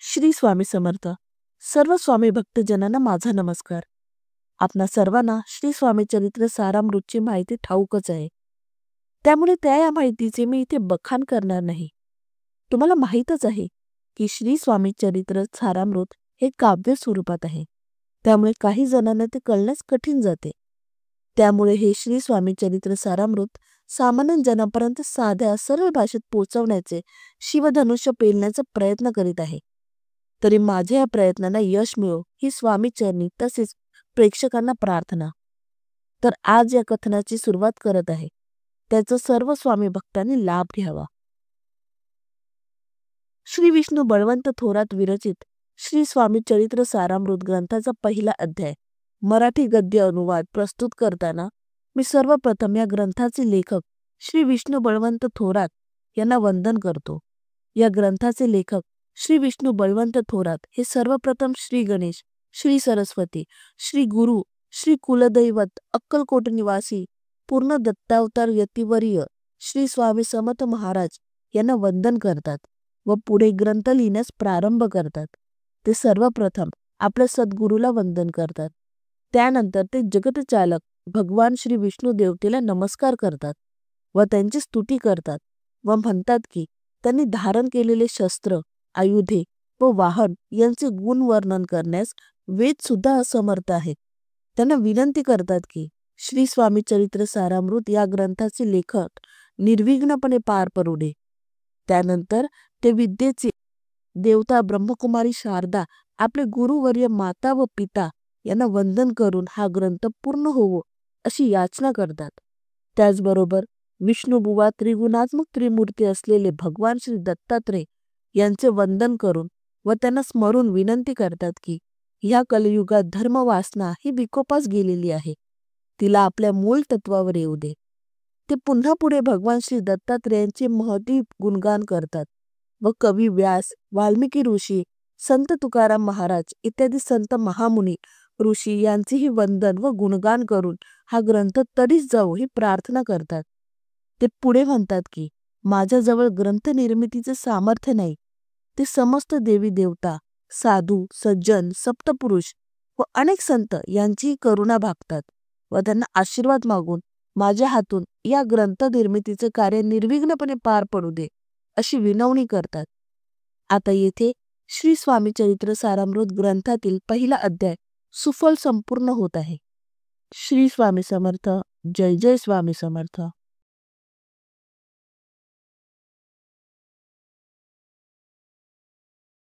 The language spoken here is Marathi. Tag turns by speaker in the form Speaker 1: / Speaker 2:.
Speaker 1: श्री स्वामी समर्थ. सर्व स्वामी भक्तजनांना माझा नमस्कार. आपणा सर्वांना श्री स्वामी चरित्र सारामृतची माहिती ठाऊकच आहे. त्यामुळे त्या या माहितीचे मी इथे बखान करणार नाही. तुम्हाला माहीतच आहे की श्री स्वामी चरित्र सारामृत हे काव्य स्वरूपात आहे. त्यामुळे काही जणांना ते कळण्यास कठीण जाते. त्यामुळे हे श्री स्वामी चरित्र सारामृत सामान्य जनापर्यंत साध्या सरळ भाषेत पोहोचवण्याचे शिवधनुष्य पेलण्याचा प्रयत्न करीत आहे. तरी माझ्या या प्रयत्नांना यश मिळो ही स्वामी चरणी तसेच प्रेक्षकांना प्रार्थना. तर आज या कथनाची सुरुवात करत आहे. त्याचा सर्व स्वामी भक्तांनी लाभ घ्यावा. श्री विष्णू बळवंत थोरात विरचित श्री स्वामी चरित्र सारामृत ग्रंथाचा पहिला अध्याय मराठी गद्य अनुवाद प्रस्तुत करताना मी सर्वप्रथम या ग्रंथाचे लेखक श्री विष्णू बळवंत थोरात यांना वंदन करतो. या ग्रंथाचे लेखक श्री विष्णू बळवंत थोरात हे सर्वप्रथम श्री गणेश, श्री सरस्वती, श्री गुरु, श्री कुलदैवत, अक्कलकोट निवासी पूर्ण दत्तावतार यतिवर्य श्री स्वामी समर्थ महाराज यांना वंदन करतात व पुढे ग्रंथ लिहिण्यास प्रारंभ करतात. ते सर्वप्रथम आपल्या सद्गुरूला वंदन करतात. त्यानंतर ते जगतचालक भगवान श्री विष्णू देवतेला नमस्कार करतात व त्यांची स्तुती करतात व म्हणतात की त्यांनी धारण केलेले शस्त्र, आयुधे व वाहन यांचे गुण वर्णन करण्यास वेद सुद्धा असमर्थ आहेत. त्यांना विनंती करतात की श्री स्वामी चरित्र सारामृत या ग्रंथाचे लेखक निर्विघ्नपणे पार पडू दे. त्यानंतर ते विद्येचे देवता ब्रह्मकुमारी शारदा आपले गुरुवर्य माता व पिता यांना वंदन करून हा ग्रंथ पूर्ण होवो अशी याचना करतात. त्याचबरोबर विष्णुबुवा त्रिगुणात्मक त्रिमूर्ती असलेले भगवान श्री दत्तात्रय यांचे वंदन करून व त्यांना स्मरून विनंती करतात की ह्या कलियुगात धर्मवासना ही विकोपास गेलेली आहे, तिला आपल्या मूळ तत्वावर येऊ दे. ते पुन्हा पुढे भगवान श्री दत्तात्रयांचे महती गुणगान करतात व कवी व्यास, वाल्मिकी ऋषी, संत तुकाराम महाराज इत्यादी संत महामुनी ऋषी यांचेही वंदन व गुणगान करून हा ग्रंथ तरीच जावो ही प्रार्थना करतात. ते पुढे म्हणतात की माझ्याजवळ ग्रंथ निर्मितीचे सामर्थ्य नाही. ते समस्त देवी देवता, साधू, सज्जन, सप्तपुरुष व अनेक संत यांचीही करुणा भागतात व त्यांना आशीर्वाद मागून माझ्या हातून या ग्रंथ निर्मितीचे कार्य निर्विघ्नपणे पार पडू दे अशी विनवणी करतात. आता येथे श्री स्वामी चरित्र सारामृत ग्रंथातील पहिला अध्याय सुफल संपूर्ण होत आहे. श्री स्वामी समर्थ. जय जय स्वामी समर्थ.